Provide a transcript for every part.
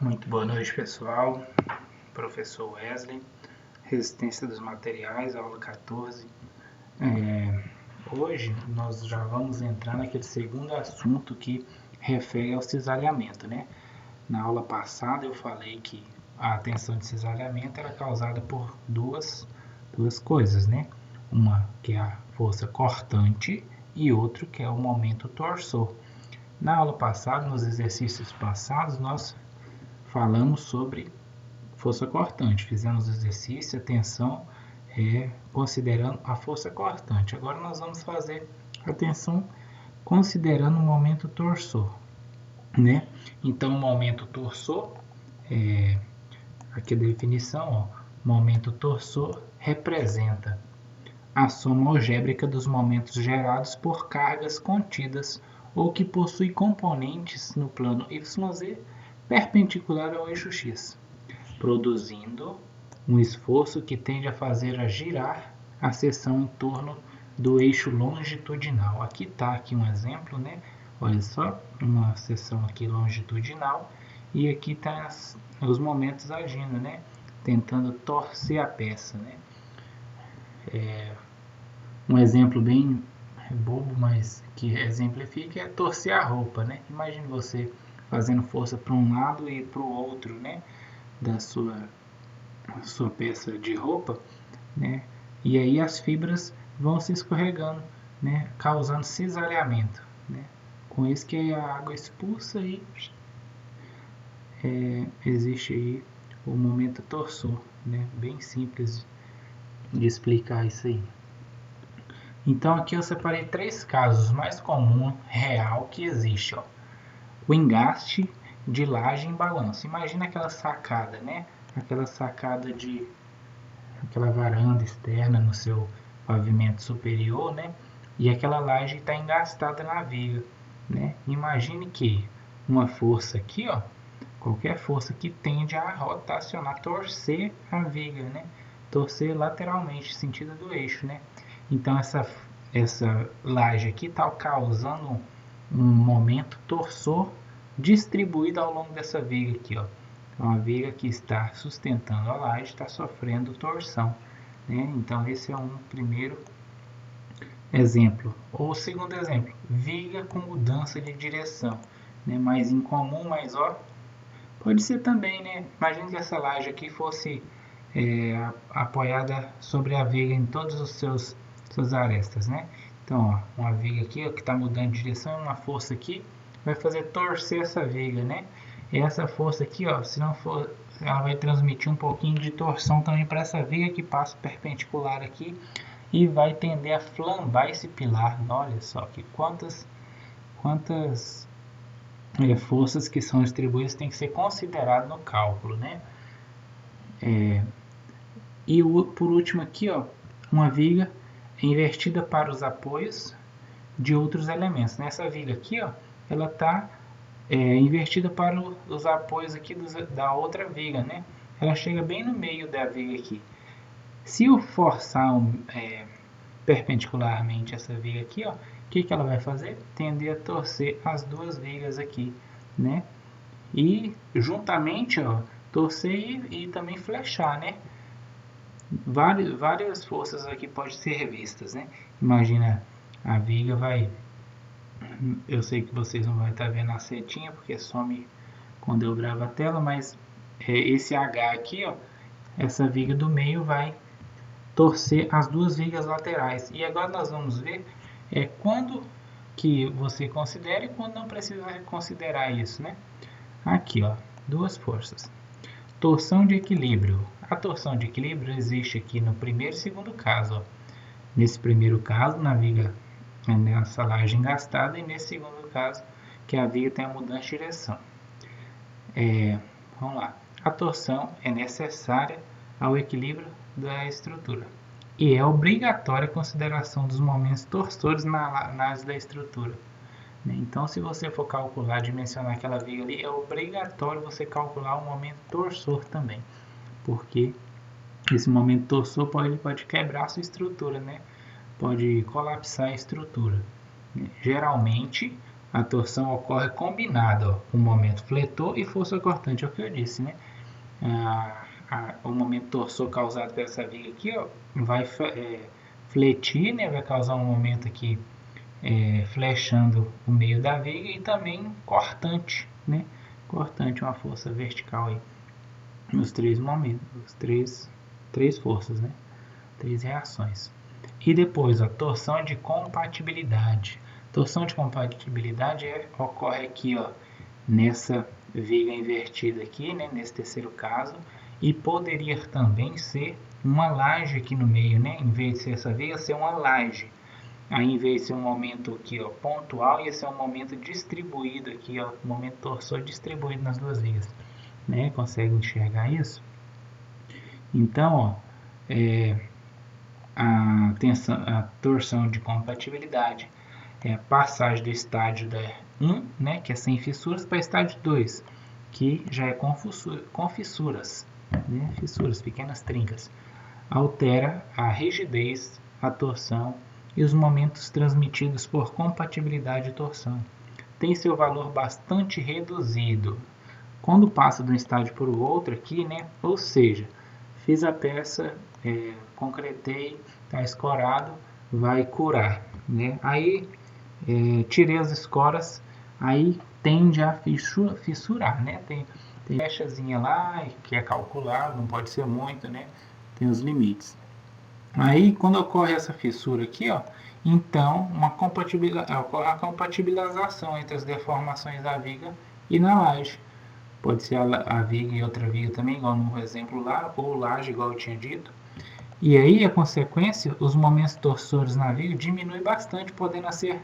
Muito boa noite, pessoal. Professor Wesley, resistência dos materiais, aula 14. Hoje nós já vamos entrar naquele segundo assunto que refere ao cisalhamento, né? Na aula passada eu falei que a tensão de cisalhamento era causada por duas coisas, né? Uma que é a força cortante e outra que é o momento torsor. Na aula passada, nos exercícios passados, nós falamos sobre força cortante, fizemos o exercício, a tensão considerando a força cortante. Agora nós vamos fazer a tensão considerando o momento torsor, né? Então, o momento torsor, aqui a definição, momento torsor representa a soma algébrica dos momentos gerados por cargas contidas ou que possui componentes no plano YZ perpendicular ao eixo X, produzindo um esforço que tende a fazer girar a seção em torno do eixo longitudinal. Aqui está aqui um exemplo, né? Olha só, uma seção aqui longitudinal e aqui está os momentos agindo, né? Tentando torcer a peça, né? Um exemplo bem bobo, mas que exemplifica é torcer a roupa, né? Imagine você fazendo força para um lado e para o outro, né? Da sua peça de roupa, né? E aí as fibras vão se escorregando, né? Causando cisalhamento, né? Com isso que a água expulsa e existe aí o momento torsor, né? Bem simples de explicar isso aí. Então aqui eu separei três casos mais comuns real que existe, ó. O engaste de laje em balanço. Imagina aquela sacada, né? Aquela varanda externa no seu pavimento superior, né? E aquela laje está engastada na viga, né? Imagine que uma força aqui, ó, qualquer força que tende a rotacionar, torcer a viga, né? Torcer lateralmente, sentido do eixo, né? Então essa laje aqui está causando um momento torsor distribuído ao longo dessa viga aqui, ó. Então a viga que está sustentando a laje está sofrendo torção, né? Então esse é um primeiro exemplo. Ou o segundo exemplo, viga com mudança de direção, né? Mais incomum, mas ó, pode ser também, né? Imagine que essa laje aqui fosse apoiada sobre a viga em todos os suas arestas, né? Então, ó, uma viga aqui ó, que está mudando de direção, uma força aqui vai fazer torcer essa viga, né? E essa força aqui, ó, se não for, ela vai transmitir um pouquinho de torção também para essa viga que passa perpendicular aqui e vai tender a flambar esse pilar. Olha só que quantas forças que são distribuídas tem que ser considerado no cálculo, né? E por último aqui, ó, uma viga invertida para os apoios de outros elementos. Nessa viga aqui, ó, ela está invertida para os apoios aqui da outra viga, né? Ela chega bem no meio da viga aqui. Se eu forçar perpendicularmente essa viga aqui, ó, o que ela vai fazer? Tender a torcer as duas vigas aqui, né? E juntamente, ó, torcer e também flechar, né? Várias forças aqui podem ser vistas, né? Imagina a viga vai... Eu sei que vocês não vão estar vendo a setinha porque some quando eu gravo a tela, mas esse H aqui, ó, essa viga do meio vai torcer as duas vigas laterais. E agora nós vamos ver quando que você considera e quando não precisa considerar isso, né? Aqui, ó, duas forças. Torção de equilíbrio. A torção de equilíbrio existe aqui no primeiro e segundo caso. Ó. Nesse primeiro caso, na viga nessa laje engastada, e nesse segundo caso, que a viga tem a mudança de direção. Vamos lá. A torção é necessária ao equilíbrio da estrutura e é obrigatória a consideração dos momentos torsores na análise da estrutura. Então, se você for calcular, dimensionar aquela viga ali, é obrigatório você calcular o momento torsor também, porque esse momento torsor pode quebrar a sua estrutura, né? Pode colapsar a estrutura. Geralmente, a torção ocorre combinada, ó, com momento fletor e força cortante, é o que eu disse, né? O momento torsor causado por essa viga aqui, ó, vai fletir, né? Vai causar um momento aqui flechando o meio da viga e também cortante, né? Cortante, uma força vertical aí nos três momentos, três forças, né? Três reações. E depois, a torção de compatibilidade. Torção de compatibilidade ocorre aqui, ó, nessa viga invertida aqui, né? Nesse terceiro caso, e poderia também ser uma laje aqui no meio, né? Em vez de ser essa viga, ser uma laje. Aí, em vez de ser um momento aqui, ó, pontual, ia ser um momento distribuído aqui, ó, momento torsor distribuído nas duas vigas, né? Consegue enxergar isso? Então, ó, a torção de compatibilidade é a passagem do estágio da 1, né, que é sem fissuras, para o estágio 2, que já é com fissuras, né, fissuras, pequenas trincas. Altera a rigidez, a torção e os momentos transmitidos por compatibilidade e torção. Tem seu valor bastante reduzido quando passa de um estágio para o outro aqui, né? Ou seja, fiz a peça, concretei, está escorado, vai curar, né? Aí tirei as escoras, aí tende a fissurar, né? Tem fechazinha lá que é calculado, não pode ser muito, né? Tem os limites. Aí, quando ocorre essa fissura aqui, ó, então ocorre a compatibilização entre as deformações da viga e na laje. Pode ser a viga e outra viga também, igual no exemplo lá, ou laje, igual eu tinha dito. E aí, a consequência, os momentos torsores na viga diminuem bastante, podendo ser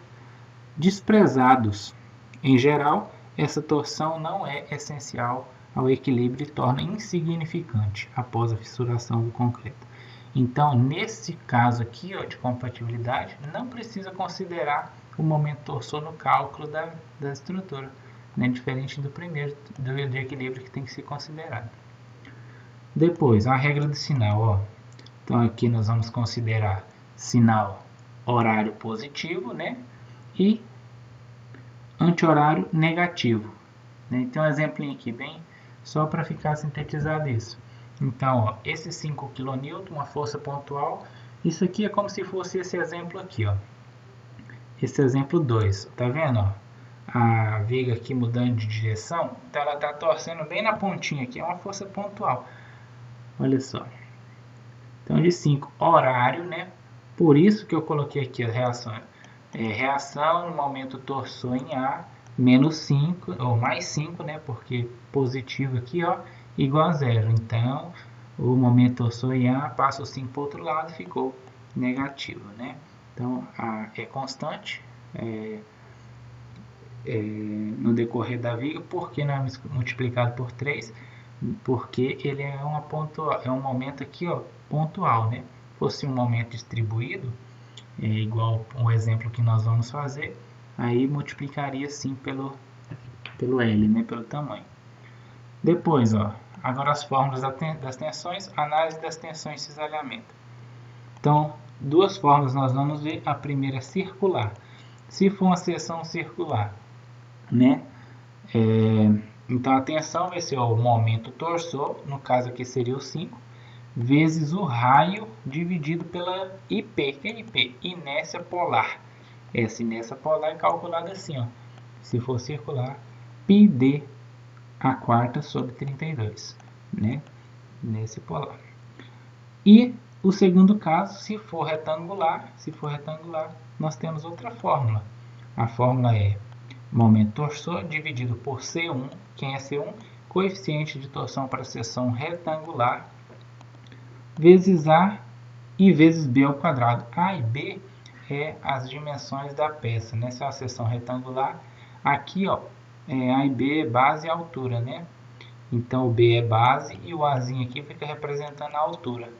desprezados. Em geral, essa torção não é essencial ao equilíbrio e torna insignificante após a fissuração do concreto. Então, nesse caso aqui, ó, de compatibilidade, não precisa considerar o momento torsor no cálculo da estrutura, né? Diferente do primeiro, de equilíbrio, que tem que ser considerado. Depois, a regra do sinal, ó. Então, aqui nós vamos considerar sinal horário positivo, né? E anti-horário negativo, né? Então, um exemplinho aqui, bem, só para ficar sintetizado isso. Então, ó, esse 5 kN, uma força pontual, isso aqui é como se fosse esse exemplo aqui, ó. Esse exemplo 2, tá vendo, ó? A viga aqui mudando de direção, então ela tá torcendo bem na pontinha aqui, é uma força pontual. Olha só. Então, de 5, horário, né? Por isso que eu coloquei aqui a reação. Reação no momento torsor em A, menos 5, ou mais 5, né? Porque positivo aqui, ó, igual a zero. Então, o momento torsor em A passa o 5 para o outro lado e ficou negativo, né? Então, é constante no decorrer da viga. Por que não é multiplicado por 3? Porque ele é um momento aqui, ó, pontual, né? Fosse um momento distribuído, igual o exemplo que nós vamos fazer, aí multiplicaria sim pelo L, né? Pelo tamanho. Depois, ó, agora as fórmulas das tensões, análise das tensões de cisalhamento. Então, duas fórmulas nós vamos ver. A primeira é circular. Se for uma seção circular, né? Então, a tensão vai ser o momento torsor, no caso aqui seria o 5, vezes o raio dividido pela IP. Que é IP? Inércia polar. Essa inércia polar é calculada assim, ó. Se for circular, πd a quarta sobre 32, né? Nesse polar. E o segundo caso, se for retangular, nós temos outra fórmula. A fórmula é momento torsor dividido por C1. Quem é C1? Coeficiente de torção para a seção retangular, vezes A e vezes B ao quadrado. A e B é as dimensões da peça, né? Se é uma seção retangular, aqui, ó, A e B é base e altura, né? Então, o B é base e o Azinho aqui fica representando a altura,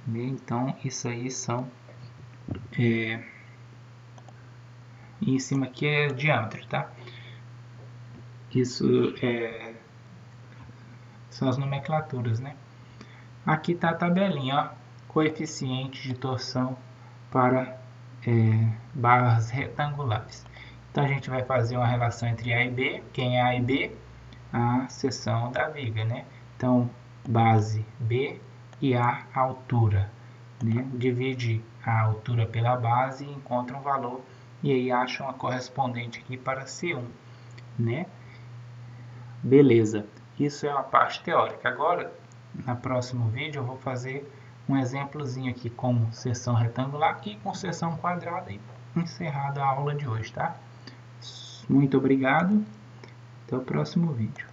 né? Então, isso aí são... E em cima aqui é diâmetro, tá? Isso são as nomenclaturas, né? Aqui está a tabelinha, ó, coeficiente de torção para barras retangulares. Então a gente vai fazer uma relação entre A e B. Quem é A e B? A seção da viga, né? Então, base B e A altura, né? Divide a altura pela base e encontra um valor, e aí acha uma correspondente aqui para C1, né? Beleza, isso é uma parte teórica. Agora, no próximo vídeo, eu vou fazer um exemplozinho aqui com seção retangular e com seção quadrada e encerrada a aula de hoje, tá? Muito obrigado, até o próximo vídeo.